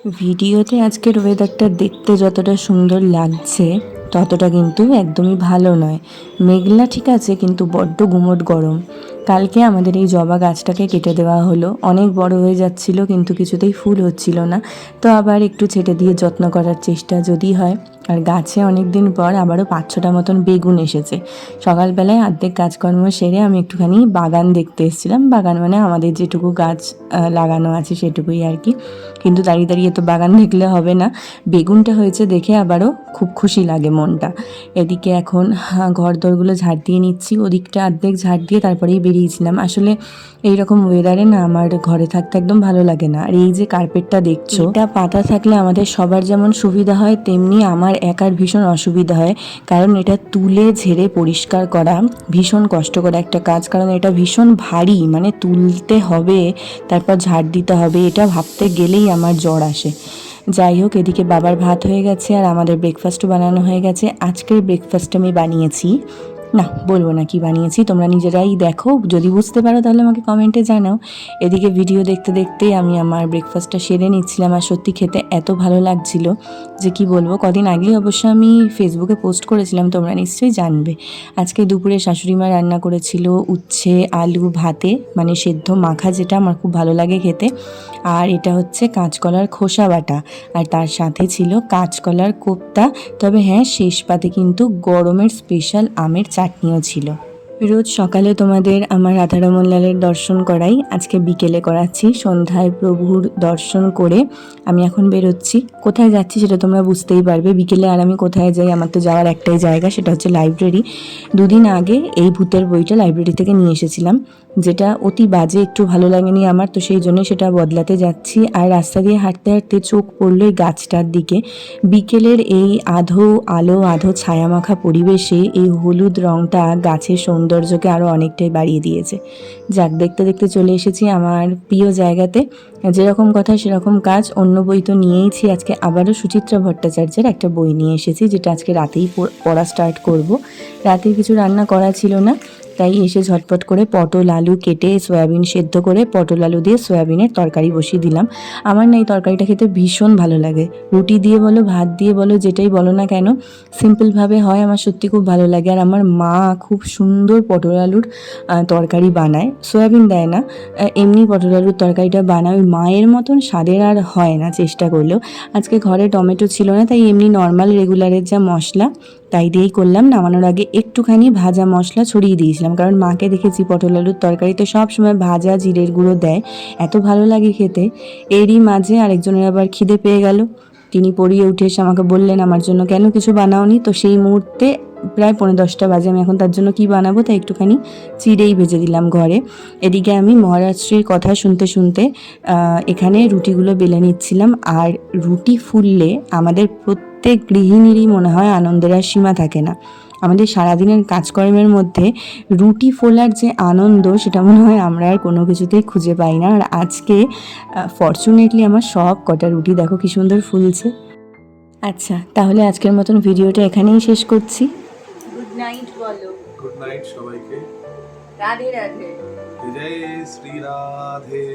ভিডিওতে আজকের ওয়েদারটা দেখতে যতটা সুন্দর লাগছে ততটা কিন্তু একদমই ভালো নয়। মেঘলা ঠিক আছে, কিন্তু বড্ড গুমোট গরম। কালকে আমাদের এই জবা গাছটাকে কেটে দেওয়া হলো, অনেক বড় হয়ে যাচ্ছিল কিন্তু কিছুতেই ফুল হচ্ছিল না। তো আবার একটু ছেটে দিয়ে যত্ন করার চেষ্টা যদি হয়। আর গাছে অনেক দিন পর আবারও 5-6টা মতন বেগুন এসেছে। সকালবেলায় অর্ধেক কাজকর্ম সেরে আমি একটুখানি বাগান দেখতে এসেছিলাম। বাগান মানে আমাদের যেটুকু গাছ লাগানো আছে সেটুকুই আর কি। কিন্তু দাঁড়িয়ে দাঁড়িয়ে তো বাগান দেখলে হবে না, বেগুনটা হয়েছে দেখে আবারও খুব খুশি লাগে মনটা। এদিকে এখন ঘর দরগুলো ঝাড় দিয়ে নিচ্ছি, ওদিকটা অর্ধেক ঝাড় দিয়ে তারপরেই বেরিয়েছিলাম। আসলে এইরকম ওয়েদারে না আমার ঘরে থাকতে একদম ভালো লাগে না। আর এই যে কার্পেটটা দেখছো, এটা পাতা থাকলে আমাদের সবার যেমন সুবিধা হয় তেমনি আমার একার ভীষণ অসুবিধা হয়। কারণ এটা তুলে ঝেড়ে পরিষ্কার করা ভীষণ কষ্টকর একটা কাজ, কারণ এটা ভীষণ ভারী, মানে তুলতে হবে তারপর ঝাড় দিতে হবে, এটা ভাবতে গেলেই আমার জ্বর আসে। যাই হোক, এদিকে বাবার ভাত হয়ে গেছে আর আমাদের ব্রেকফাস্টও বানানো হয়ে গেছে। আজকের ব্রেকফাস্ট আমি বানিয়েছি, না বলবো না কি বানিয়েছি, তোমরা নিজেরাই দেখো, যদি বুঝতে পারো তাহলে আমাকে কমেন্টে জানাও। এদিকে ভিডিও দেখতে দেখতেই আমি আমার ব্রেকফাস্টটা সেরে নিচ্ছিলাম, আর সত্যি খেতে এত ভালো লাগছিল যে কি বলবো। কদিন আগেই অবশ্য আমি ফেসবুকে পোস্ট করেছিলাম, তোমরা নিশ্চয়ই জানবে। আজকে দুপুরে শাশুড়ি মা রান্না করেছিল উচ্ছে আলু ভাতে, মানে সেদ্ধ মাখা, যেটা আমার খুব ভালো লাগে খেতে। আর এটা হচ্ছে কাঁচকলার খোসা বাটা, আর তার সাথে ছিল কাঁচকলার কোপ্তা। তবে হ্যাঁ, শেষ পাতে কিন্তু গরমের স্পেশাল আমের চাটনিও ছিল। রোজ সকালে তোমাদের আমার রাধারমণ লালের দর্শন করাই, আজকে বিকেলে করাচ্ছি। সন্ধ্যায় প্রভুর দর্শন করে আমি এখন বেরোচ্ছি। কোথায় যাচ্ছি সেটা তোমরা বুঝতেই পারবে। বিকেলে আর আমি কোথায় যাই, আমার তো যাওয়ার একটাই জায়গা, সেটা হচ্ছে লাইব্রেরি। দুদিন আগে এই ভূতের বইটা লাইব্রেরি থেকে নিয়ে এসেছিলাম, যেটা অতি বাজে, একটু ভালো লাগেনি আমার, তো সেই জন্য সেটা বদলাতে যাচ্ছি। আর রাস্তা দিয়ে হাঁটতে হাঁটতে চোখ পড়লো এই গাছটার দিকে। বিকেলের এই আধো আলো আধো ছায়ামাখা পরিবেশে এই হলুদ রঙটা গাছের সৌন্দর্যকে আরও অনেকটাই বাড়িয়ে দিয়েছে। যাক, দেখতে দেখতে চলে এসেছি আমার প্রিয় জায়গাতে। যেরকম কথা সেরকম কাজ। অন্য বই তো নিয়েইছি, আজকে আবারও সুচিত্রা ভট্টাচার্যের একটা বই নিয়ে এসেছি, যেটা আজকে রাতেই পড়া স্টার্ট করব। রাতের কিছু রান্না করা ছিল না, তাই এসে ঝটপট করে পটল আলু কেটে সয়াবিন সেদ্ধ করে পটল আলু দিয়ে সয়াবিনের তরকারি বসিয়ে দিলাম। আমার না এই তরকারিটা খেতে ভীষণ ভালো লাগে, রুটি দিয়ে বলো ভাত দিয়ে বলো যেটাই বলো না কেন, সিম্পলভাবে হয়, আমার সত্যি খুব ভালো লাগে। আর আমার মা খুব সুন্দর পটল আলুর তরকারি বানায়, সয়াবিন দেয় না, এমনি পটল আলুর তরকারিটা বানায়, ওই মায়ের মতন স্বাদের আর হয় না চেষ্টা করলেও। আজকে ঘরে টমেটো ছিল না, তাই এমনি নর্মাল রেগুলারের যা মশলা তাই দিয়েই করলাম। নামানোর আগে একটুখানি ভাজা মশলা ছড়িয়ে দিয়েছিলাম, কারণ মাকে দেখেছি পটল আলুর তরকারিতে সবসময় ভাজা জিরের গুঁড়ো দেয়, এত ভালো লাগে খেতে। এরই মাঝে আরেকজনের আবার খিদে পেয়ে গেল, তিনি পড়িয়ে উঠে এসে আমাকে বললেন আমার জন্য কেন কিছু বানাওনি। তো সেই মুহূর্তে প্রায় 9:45 বাজে, আমি এখন তার জন্য কি বানাবো, তাই একটুখানি চিড়েই ভেজে দিলাম ঘরে। এদিকে আমি মহারাষ্ট্রের কথা শুনতে শুনতে এখানে রুটিগুলো বেলে নিচ্ছিলাম। আর রুটি ফুললে আমাদের প্রত্যেক গৃহিণীরই মনে হয় আনন্দের আর সীমা থাকে না। আমাদের সারাদিনের কাজকর্মের মধ্যে রুটি ফোলার যে আনন্দ, সেটা মনে হয় আমরা আর কোনো কিছুতেই খুঁজে পাই না। আর আজকে ফরচুনেটলি আমার সব কটা রুটি দেখো কি সুন্দর ফুলছে। আচ্ছা, তাহলে আজকের মতন ভিডিওটা এখানেই শেষ করছি। গুড নাইট বলো। গুড নাইট সবাইকে। রাধে রাধে। জয় শ্রী রাধে।